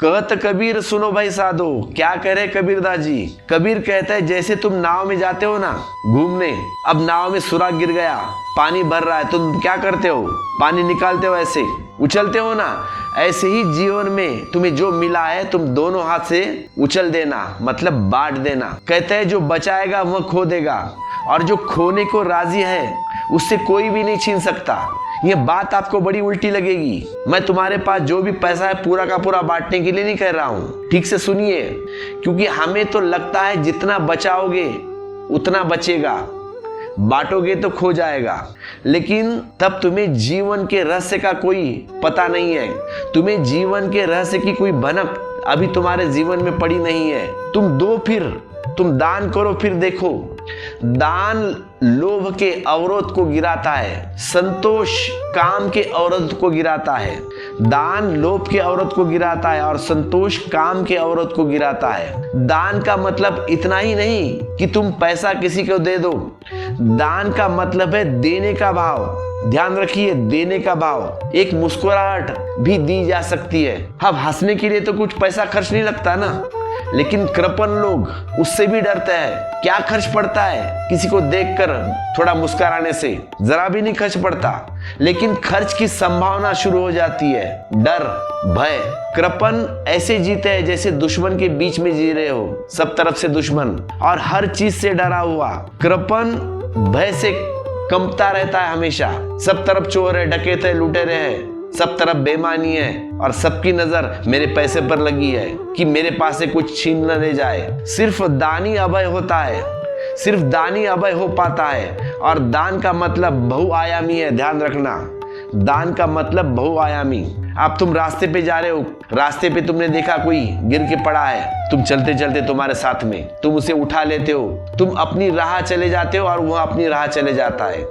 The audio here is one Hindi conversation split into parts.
कहत कबीर सुनो भाई साधो, क्या कह रहे कबीरदास जी। कबीर कहता है जैसे तुम नाव में जाते हो ना घूमने, अब नाव में सुराख गिर गया, पानी भर रहा है, तुम क्या करते हो, पानी निकालते हो, ऐसे उछलते हो ना। ऐसे ही जीवन में तुम्हें जो मिला है तुम दोनों हाथ से उछल देना, मतलब बांट देना। कहते हैं जो बचाएगा वह खो देगा, और जो खोने को राजी है उससे कोई भी नहीं छीन सकता। ये बात आपको बड़ी उल्टी लगेगी। मैं तुम्हारे पास जो भी पैसा है पूरा का पूरा बांटने के लिए नहीं कह रहा हूँ, ठीक से सुनिए। क्योंकि हमें तो लगता है जितना बचाओगे उतना बचेगा, बांटोगे तो खो जाएगा, लेकिन तब तुम्हें जीवन के रहस्य का कोई पता नहीं है। तुम्हें जीवन के रहस्य की कोई भनक अभी तुम्हारे जीवन में पड़ी नहीं है। तुम दो, फिर तुम दान करो, फिर देखो। दान लोभ के अवरोध को गिराता है, संतोष काम के अवरोध को गिराता है। दान लोभ के अवरोध को गिराता है और संतोष काम के अवरोध को गिराता है। दान का मतलब इतना ही नहीं कि तुम पैसा किसी को दे दो, दान का मतलब है देने का भाव। ध्यान रखिए, देने का भाव। एक मुस्कुराहट भी दी जा सकती है। अब हंसने के लिए तो कुछ पैसा खर्च नहीं लगता ना, लेकिन कृपण लोग उससे भी डरते हैं। क्या खर्च पड़ता है किसी को देखकर थोड़ा मुस्कुराने से, जरा भी नहीं खर्च पड़ता, लेकिन खर्च की संभावना शुरू हो जाती है। डर, भय। कृपण ऐसे जीते हैं जैसे दुश्मन के बीच में जी रहे हो, सब तरफ से दुश्मन और हर चीज से डरा हुआ। कृपण भय से कंपता रहता है हमेशा। सब तरफ चोर है, डकैत है, लुटेरे हैं, सब तरफ बेईमानी है और सबकी नजर मेरे पैसे पर लगी है कि मेरे पास से कुछ छीन न ले जाए। सिर्फ दानी अभय होता है, सिर्फ दानी अभय हो पाता है। और दान का मतलब बहुआयामी है, ध्यान रखना। दान का मतलब बहुआयामी। अब तुम रास्ते पे जा रहे हो, रास्ते पे तुमने देखा कोई गिर के पड़ा है, तुम चलते चलते तुम्हारे साथ में, तुम उसे उठा लेते हो, तुम अपनी राह चले जाते हो और वह अपनी राह चले जाता है।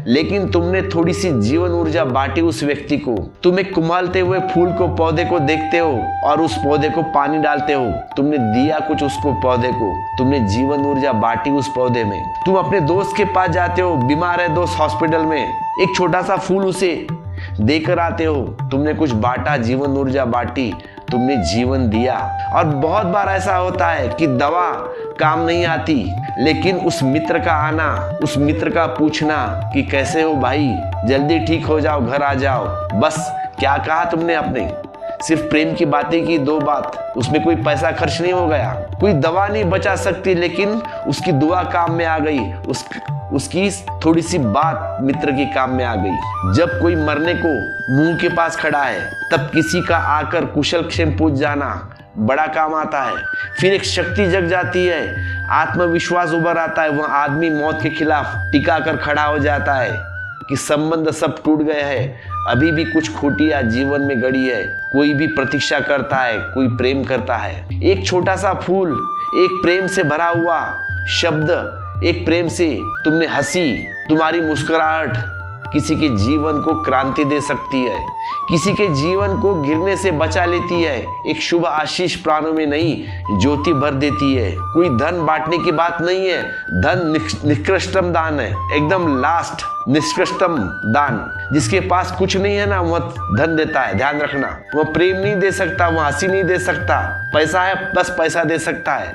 लेकिन तुमने थोड़ी सी जीवन ऊर्जा बांटी उस व्यक्ति को। तुम एक कुम्हालते हुए फूल को, पौधे को देखते हो और उस पौधे को पानी डालते हो। तुमने दिया कुछ उसको, पौधे को, तुमने जीवन ऊर्जा बांटी उस पौधे में। तुम अपने दोस्त के पास जाते हो, बीमार है दोस्त हॉस्पिटल में, एक छोटा सा फूल उसे देकर आते हो। तुमने कुछ बांटा, जीवन ऊर्जा बांटी, तुमने जीवन दिया। और बहुत बार ऐसा होता है कि दवा काम नहीं आती, लेकिन उस मित्र का आना, उस मित्र का पूछना कि कैसे हो भाई, जल्दी ठीक हो जाओ, घर आ जाओ। बस क्या कहा तुमने अपने, सिर्फ प्रेम की बातें की, दो बात, उसमें कोई पैसा खर्च नहीं हो गया। कोई दवा नहीं बचा सकती, लेकिन उसकी दुआ काम में आ गई, उसकी थोड़ी सी बात मित्र की काम में आ गई। जब कोई मरने को मुंह के पास खड़ा है, तब किसी का आकर कुशल क्षेम पूछ जाना बड़ा काम आता है। फिर एक शक्ति जग जाती है, आत्मविश्वास उभर आता है, वह आदमी मौत के खिलाफ टिका कर खड़ा हो जाता है कि संबंध सब टूट गए हैं, अभी भी कुछ खूटियां जीवन में गड़ी है। कोई भी प्रतीक्षा करता है, कोई प्रेम करता है। एक छोटा सा फूल, एक प्रेम से भरा हुआ शब्द, एक प्रेम से तुमने हंसी, तुम्हारी मुस्कुराहट किसी के जीवन को क्रांति दे सकती है, किसी के जीवन को गिरने से बचा लेती है। एक शुभ आशीष प्राणों में नहीं ज्योति भर देती है। कोई धन बांटने की बात नहीं है, धन निकृष्टम दान है, एकदम लास्ट निष्कृष्टम दान। जिसके पास कुछ नहीं है ना, वह धन देता है, ध्यान रखना। वह प्रेम नहीं दे सकता, वह हंसी नहीं दे सकता, पैसा है बस पैसा दे सकता है।